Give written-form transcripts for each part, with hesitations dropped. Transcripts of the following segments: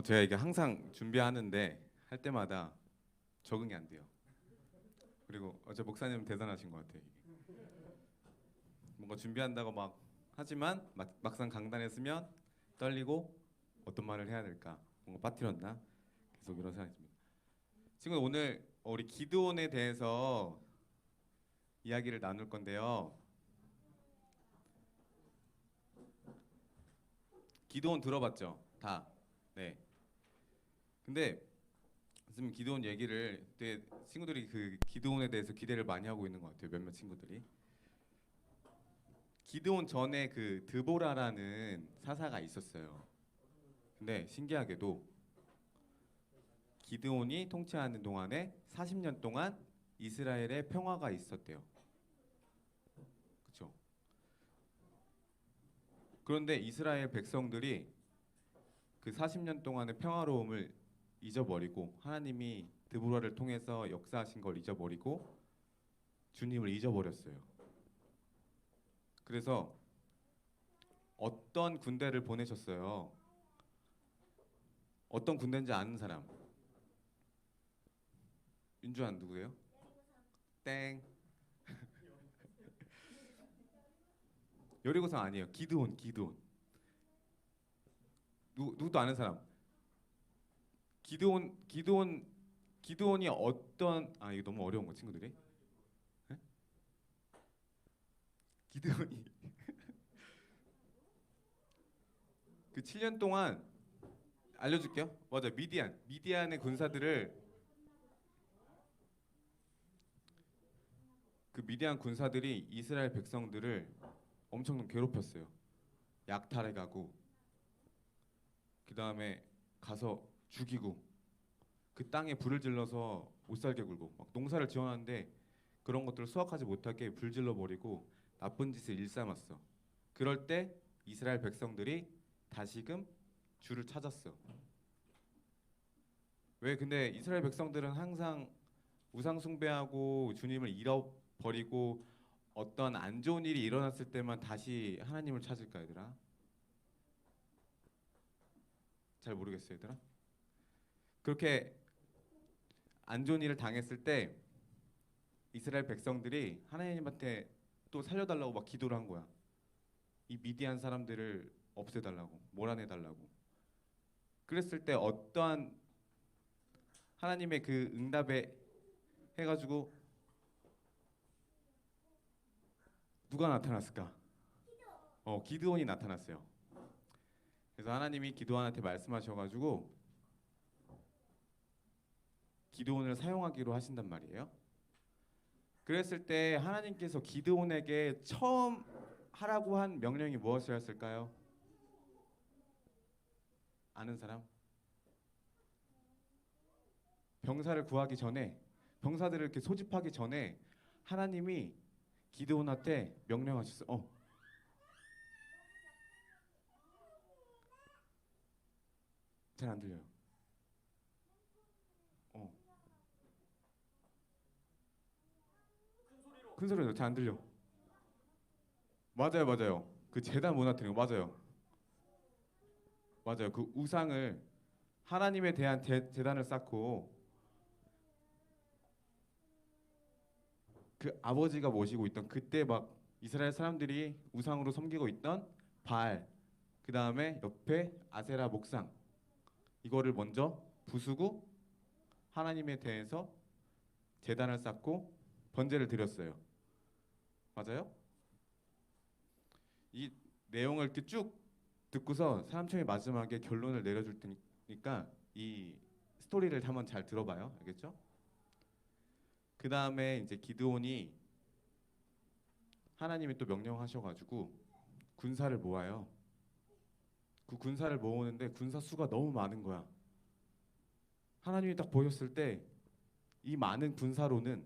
제가 이게 항상 준비하는데 할 때마다 적응이 안 돼요. 그리고 어제 목사님 대단하신 것 같아요. 이게. 뭔가 준비한다고 막 하지만 막상 강단에 서면 떨리고 어떤 말을 해야 될까? 뭔가 빠뜨렸나? 계속 이런 생각이 듭니다. 지금 오늘 우리 기드온에 대해서 이야기를 나눌 건데요. 기드온 들어봤죠? 다. 네. 근데 지금 기드온 얘기를 되게 친구들이 그 기드온에 대해서 기대를 많이 하고 있는 것 같아요. 몇몇 친구들이. 기드온 전에 그 드보라라는 사사가 있었어요. 근데 신기하게도 기드온이 통치하는 동안에 40년 동안 이스라엘에 평화가 있었대요. 그렇죠? 그런데 이스라엘 백성들이 그 40년 동안의 평화로움을 잊어버리고 하나님이 드보라를 통해서 역사하신 걸 잊어버리고 주님을 잊어버렸어요. 그래서 어떤 군대를 보내셨어요? 어떤 군대인지 아는 사람? 윤주한 누구예요? 땡. 여리고성 아니에요. 기드온, 기드온. 누구도 아는 사람? 기드온, 기드온, 기드온이 어떤 이거 너무 어려운 거 친구들이? 네? 기드온이 그 7년 동안 알려줄게요. 맞아, 미디안의 군사들을 그 미디안 군사들이 이스라엘 백성들을 엄청 괴롭혔어요. 약탈해가고 그 다음에 가서 죽이고 그 땅에 불을 질러서 못 살게 굴고 막 농사를 지어놨는데 그런 것들을 수확하지 못하게 불질러 버리고 나쁜 짓을 일삼았어. 그럴 때 이스라엘 백성들이 다시금 주를 찾았어. 왜 근데 이스라엘 백성들은 항상 우상 숭배하고 주님을 잃어버리고 어떤 안 좋은 일이 일어났을 때만 다시 하나님을 찾을까 얘들아? 잘 모르겠어요 얘들아. 그렇게 안 좋은 일을 당했을 때 이스라엘 백성들이 하나님한테 또 살려달라고 막 기도를 한 거야. 이 미디안 사람들을 없애달라고, 몰아내달라고. 그랬을 때 어떠한 하나님의 그 응답에 해가지고 누가 나타났을까? 기드온이 나타났어요. 그래서 하나님이 기드온한테 말씀하셔가지고 기드온을 사용하기로 하신단 말이에요. 그랬을 때 하나님께서 기드온에게 처음 하라고 한 명령이 무엇이었을까요? 아는 사람? 병사를 구하기 전에 병사들을 이렇게 소집하기 전에 하나님이 기드온한테 명령하셨어. 잘 안 들려요. 어, 큰 소리로 잘 안 들려. 맞아요, 맞아요. 그 제단 무너뜨리는 거 맞아요. 맞아요. 그 우상을 하나님에 대한 제단을 쌓고 그 아버지가 모시고 있던 그때 막 이스라엘 사람들이 우상으로 섬기고 있던 바알, 그 다음에 옆에 아세라 목상 이거를 먼저 부수고 하나님에 대해서 제단을 쌓고 번제를 드렸어요. 맞아요? 이 내용을 이렇게 쭉 듣고서 사람총회 마지막에 결론을 내려줄 테니까 이 스토리를 한번 잘 들어봐요. 알겠죠? 그 다음에 이제 기드온이 하나님이 또 명령하셔가지고 군사를 모아요. 그 군사를 모으는데 군사 수가 너무 많은 거야. 하나님이 딱 보셨을 때 이 많은 군사로는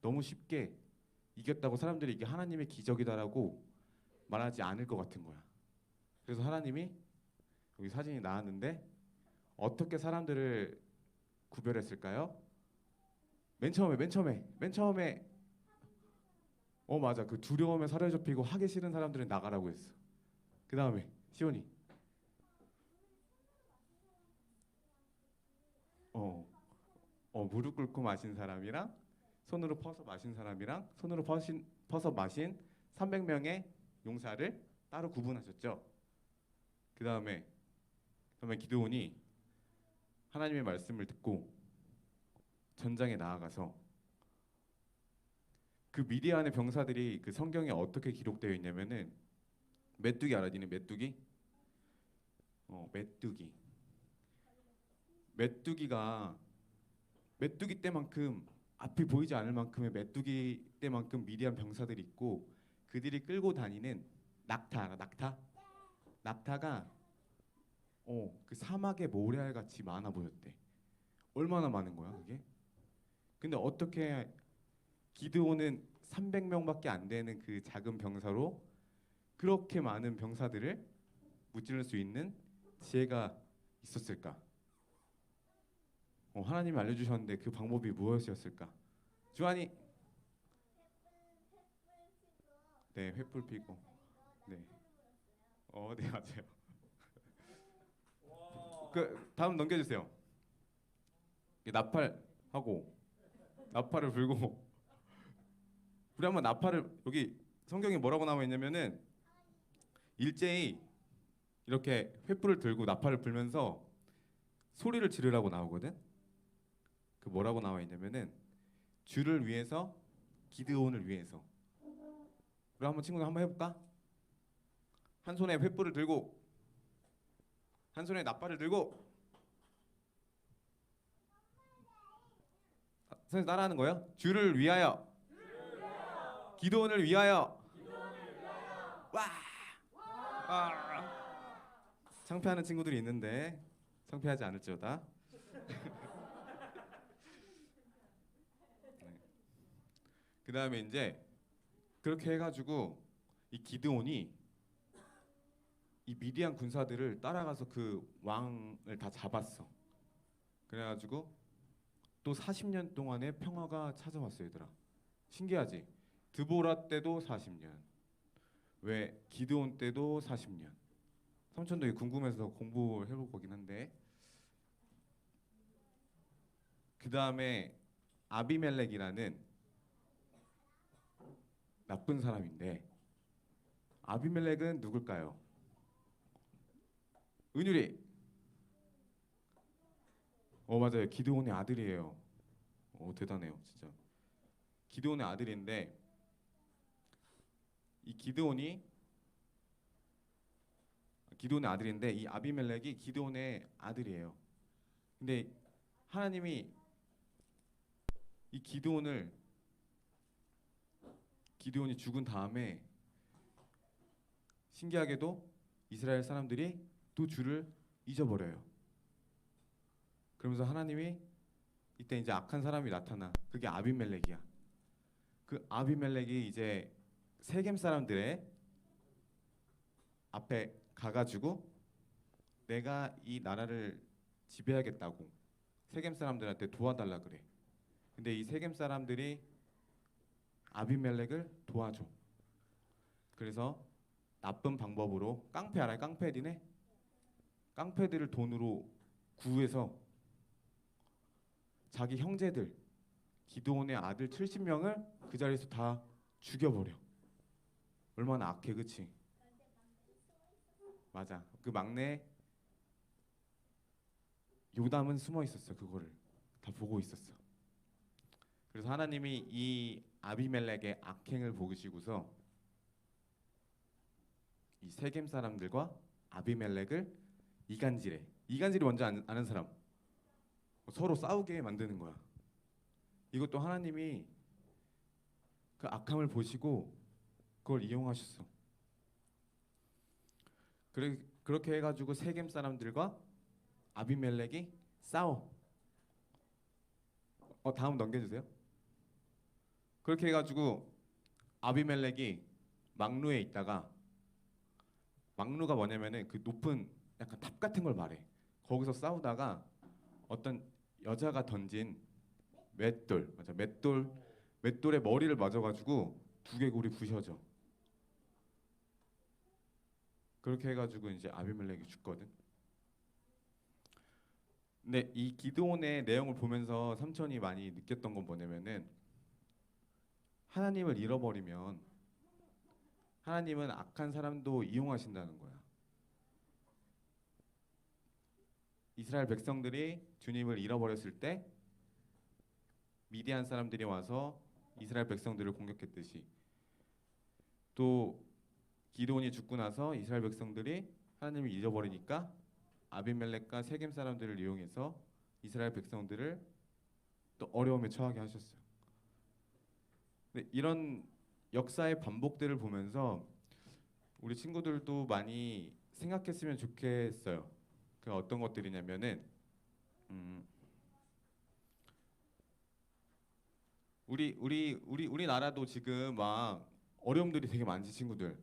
너무 쉽게 이겼다고 사람들이 이게 하나님의 기적이다라고 말하지 않을 것 같은 거야. 그래서 하나님이 여기 사진이 나왔는데 어떻게 사람들을 구별했을까요? 맨 처음에 맞아. 그 두려움에 사로잡히고 하기 싫은 사람들은 나가라고 했어. 그 다음에 시온이 무릎 꿇고 마신 사람이랑 손으로 퍼서 마신 사람이랑 퍼서 마신 300명의 용사를 따로 구분하셨죠. 그다음에 기드온이 하나님의 말씀을 듣고 전장에 나아가서 그 미디안의 병사들이 그 성경에 어떻게 기록되어 있냐면은 메뚜기 알아? 니네 메뚜기? 메뚜기. 메뚜기가 메뚜기 때만큼 앞이 보이지 않을 만큼의 메뚜기 때만큼 미디안 병사들이 있고 그들이 끌고 다니는 낙타 알아? 낙타? 낙타가 그 사막의 모래알 같이 많아 보였대. 얼마나 많은 거야 그게? 근데 어떻게 기드온은 300명밖에 안 되는 그 작은 병사로 그렇게 많은 병사들을 무찌를 수 있는 지혜가 있었을까? 하나님이 알려주셨는데 그 방법이 무엇이었을까? 주한이 네 횃불 피고 네, 네 맞아요. 그 다음 넘겨주세요. 나팔하고 나팔을 불고 우리 한번 나팔을 여기 성경에 뭐라고 나와 있냐면은 일제히 이렇게 횃불을 들고 나팔을 불면서 소리를 지르라고 나오거든. 그 뭐라고 나와 있냐면은 주를 위해서 기드온을 위해서. 우리 한번 친구들 한번 해볼까? 한 손에 횃불을 들고 한 손에 나팔을 들고 선생님 따라하는 거예요? 주를 위하여 기드온을 위하여 와! 창피하는 친구들이 있는데 창피하지 않을지어다. 네. 그 다음에 이제 그렇게 해가지고 이 기드온이 이 미디안 군사들을 따라가서 그 왕을 다 잡았어. 그래가지고 또 40년 동안의 평화가 찾아왔어요, 얘들아. 신기하지? 드보라 때도 40년, 왜 기드온 때도 40년. 삼촌도 이거 궁금해서 공부해볼 거긴 한데 그 다음에 아비멜렉이라는 나쁜 사람인데 아비멜렉은 누굴까요? 은율이. 맞아요. 기드온의 아들이에요. 대단해요, 진짜. 기드온의 아들인데 이 기드온의 아들인데 이 아비멜렉이 기드온의 아들이에요. 근데 하나님이 이 기드온이 죽은 다음에 신기하게도 이스라엘 사람들이 또 주를 잊어버려요. 그러면서 하나님이 이때 이제 악한 사람이 나타나. 그게 아비멜렉이야. 그 아비멜렉이 이제 세겜 사람들의 앞에 가가지고 내가 이 나라를 지배하겠다고 세겜 사람들한테 도와달라 그래. 근데 이 세겜 사람들이 아비멜렉을 도와줘. 그래서 나쁜 방법으로 깡패 알아요? 깡패디네? 깡패들을 돈으로 구해서 자기 형제들 기드온의 아들 70명을 그 자리에서 다 죽여버려. 얼마나 악해, 그치? 맞아. 그 막내 요담은 숨어 있었어. 그거를 다 보고 있었어. 그래서 하나님이 이 아비멜렉의 악행을 보시고서 이 세겜 사람들과 아비멜렉을 이간질해. 이간질이 뭔지 아는 사람? 서로 싸우게 만드는 거야. 이것도 하나님이 그 악함을 보시고 그걸 이용하셨어. 그렇게 해가지고 세겜 사람들과 아비멜렉이 싸워. 다음 넘겨주세요. 그렇게 해가지고 아비멜렉이 막루에 있다가 막루가 뭐냐면은 그 높은 약간 탑 같은 걸 말해. 거기서 싸우다가 어떤 여자가 던진 맷돌, 맞아, 맷돌에 머리를 맞아가지고 두개골이 부셔져. 그렇게 해가지고 이제 아비멜렉이 죽거든. 근데 이 기도원의 내용을 보면서 삼촌이 많이 느꼈던 건 뭐냐면은 하나님을 잃어버리면 하나님은 악한 사람도 이용하신다는 거야. 이스라엘 백성들이 주님을 잃어버렸을 때 미디안 사람들이 와서 이스라엘 백성들을 공격했듯이, 또 기드온이 죽고 나서 이스라엘 백성들이 하나님을 잊어버리니까 아비멜렉과 세겜 사람들을 이용해서 이스라엘 백성들을 또 어려움에 처하게 하셨어요. 근데 이런 역사의 반복들을 보면서 우리 친구들도 많이 생각했으면 좋겠어요. 그 어떤 것들이냐면은 우리나라도 지금 막 어려움들이 되게 많지, 친구들.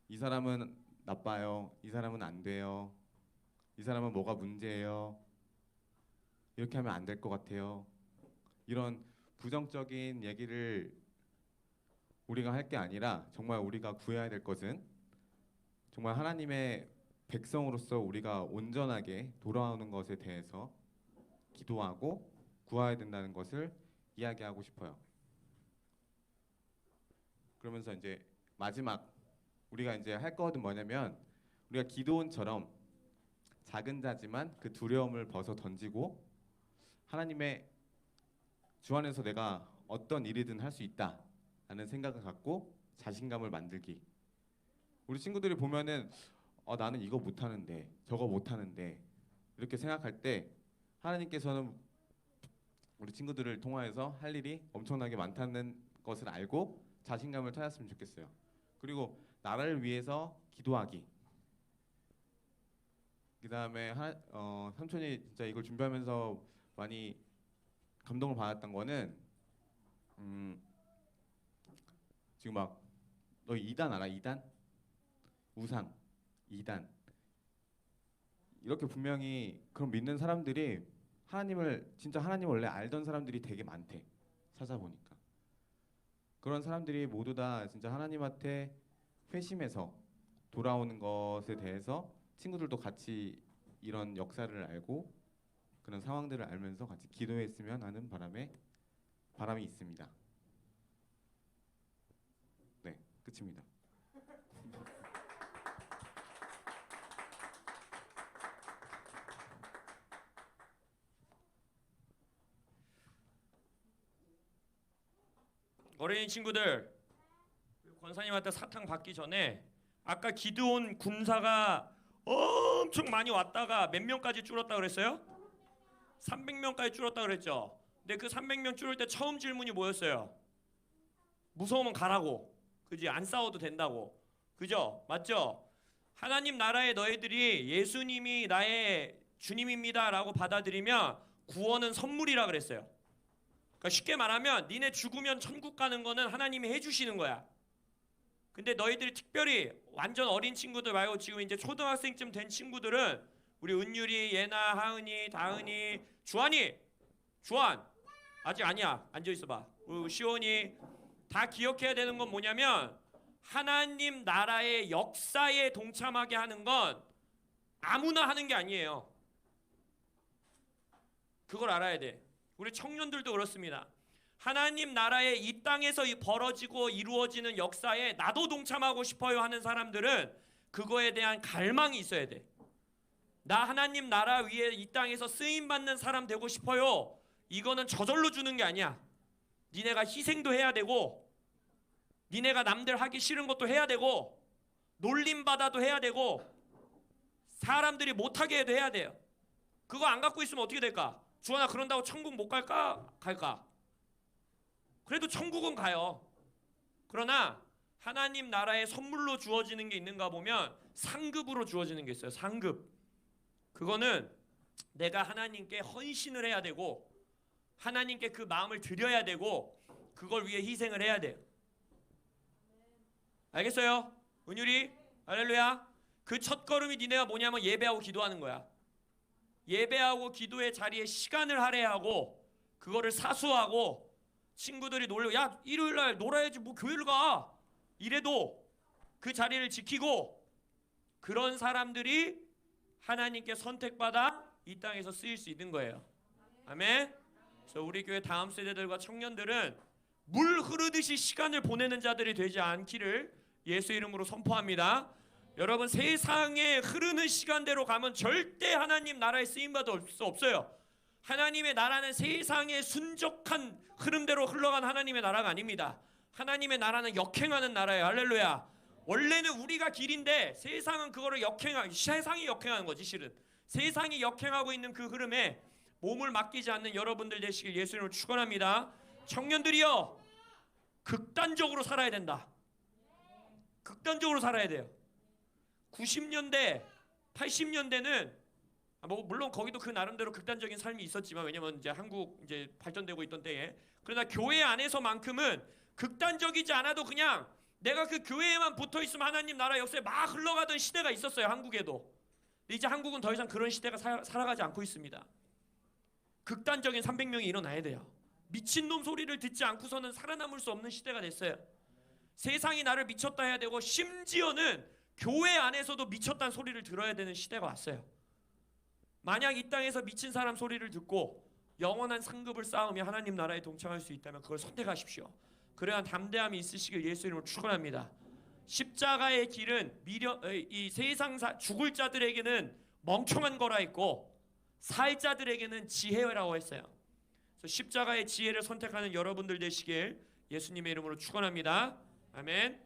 이 사람은 나빠요. 이 사람은 안 돼요. 이 사람은 뭐가 문제예요. 이렇게 하면 안 될 것 같아요. 이런 부정적인 얘기를 우리가 할 게 아니라 정말 우리가 구해야 될 것은 정말 하나님의 백성으로서 우리가 온전하게 돌아오는 것에 대해서 기도하고 구해야 된다는 것을 이야기하고 싶어요. 그러면서 이제 마지막 우리가 이제 할 것은 뭐냐면, 우리가 기도원처럼 작은 자지만 그 두려움을 벗어 던지고 하나님의 주 안에서 내가 어떤 일이든 할 수 있다라는 생각을 갖고 자신감을 만들기. 우리 친구들이 보면은 나는 이거 못하는데 저거 못하는데 이렇게 생각할 때 하나님께서는 우리 친구들을 통하여서 할 일이 엄청나게 많다는 것을 알고 자신감을 찾았으면 좋겠어요. 그리고 나라를 위해서 기도하기. 그 다음에 삼촌이 진짜 이걸 준비하면서 많이 감동을 받았던 거는 지금 막 너 이단 알아? 이단? 우상, 이단. 이렇게 분명히 그런 믿는 사람들이 진짜 하나님 원래 알던 사람들이 되게 많대. 찾아보니까. 그런 사람들이 모두 다 진짜 하나님한테 회심해서 돌아오는 것에 대해서 친구들도 같이 이런 역사를 알고 그런 상황들을 알면서 같이 기도했으면 하는 바람이 있습니다. 네, 끝입니다. 어린이 친구들, 권사님한테 사탕 받기 전에 아까 기드온 군사가 엄청 많이 왔다가 몇 명까지 줄었다 그랬어요? 300명까지 줄었다 그랬죠. 근데 그 300명 줄을 때 처음 질문이 뭐였어요? 무서우면 가라고. 그지? 안 싸워도 된다고. 그죠? 맞죠? 하나님 나라의 너희들이 예수님이 나의 주님입니다라고 받아들이면 구원은 선물이라 그랬어요. 그러니까 쉽게 말하면 니네 죽으면 천국 가는 거는 하나님이 해주시는 거야. 근데 너희들이 특별히 완전 어린 친구들 말고 지금 이제 초등학생쯤 된 친구들은 우리 은율이, 예나, 하은이, 다은이, 주한 아직 아니야. 앉아있어봐. 그리고 시온이 다 기억해야 되는 건 뭐냐면 하나님 나라의 역사에 동참하게 하는 건 아무나 하는 게 아니에요. 그걸 알아야 돼. 우리 청년들도 그렇습니다. 하나님 나라의 이 땅에서 벌어지고 이루어지는 역사에 나도 동참하고 싶어요 하는 사람들은 그거에 대한 갈망이 있어야 돼. 나 하나님 나라 위에 이 땅에서 쓰임받는 사람 되고 싶어요. 이거는 저절로 주는 게 아니야. 니네가 희생도 해야 되고 니네가 남들 하기 싫은 것도 해야 되고 놀림받아도 해야 되고 사람들이 못하게 해도 해야 돼요. 그거 안 갖고 있으면 어떻게 될까? 주원아, 그런다고 천국 못 갈까? 갈까? 그래도 천국은 가요. 그러나 하나님 나라의 선물로 주어지는 게 있는가 보면 상급으로 주어지는 게 있어요. 상급. 그거는 내가 하나님께 헌신을 해야 되고 하나님께 그 마음을 드려야 되고 그걸 위해 희생을 해야 돼요. 알겠어요? 은율이? 할렐루야. 그 첫걸음이 니네가 뭐냐면 예배하고 기도하는 거야. 예배하고 기도의 자리에 시간을 할애하고 그거를 사수하고 친구들이 놀려 야 일요일날 놀아야지 뭐 교회를 가 이래도 그 자리를 지키고 그런 사람들이 하나님께 선택받아 이 땅에서 쓰일 수 있는 거예요. 아멘. 그래서 우리 교회 다음 세대들과 청년들은 물 흐르듯이 시간을 보내는 자들이 되지 않기를 예수 이름으로 선포합니다. 여러분, 세상에 흐르는 시간대로 가면 절대 하나님 나라에 쓰임받을 수 없어요. 하나님의 나라는 세상의 순적한 흐름대로 흘러간 하나님의 나라가 아닙니다. 하나님의 나라는 역행하는 나라예요. 할렐루야. 원래는 우리가 길인데 세상은 그거를 세상이 역행하는 거지. 실은 세상이 역행하고 있는 그 흐름에 몸을 맡기지 않는 여러분들 되시길 예수 이름으로 축원합니다. 청년들이여, 극단적으로 살아야 된다. 극단적으로 살아야 돼요. 90년대, 80년대는 물론 거기도 그 나름대로 극단적인 삶이 있었지만, 왜냐면 이제 한국 이제 발전되고 있던 때에, 그러나 교회 안에서만큼은 극단적이지 않아도 그냥 내가 그 교회에만 붙어 있으면 하나님 나라 역사에 막 흘러가던 시대가 있었어요. 한국에도. 근데 이제 한국은 더 이상 그런 시대가 살아가지 않고 있습니다. 극단적인 300명이 일어나야 돼요. 미친놈 소리를 듣지 않고서는 살아남을 수 없는 시대가 됐어요. 세상이 나를 미쳤다 해야 되고, 심지어는 교회 안에서도 미쳤다는 소리를 들어야 되는 시대가 왔어요. 만약 이 땅에서 미친 사람 소리를 듣고 영원한 상급을 쌓으며 하나님 나라에 동참할 수 있다면 그걸 선택하십시오. 그러한 담대함이 있으시길 예수 이름으로 축원합니다. 십자가의 길은 이 세상 죽을 자들에게는 멍청한 거라 했고, 살 자들에게는 지혜라고 했어요. 그래서 십자가의 지혜를 선택하는 여러분들 되시길 예수님의 이름으로 축원합니다. 아멘.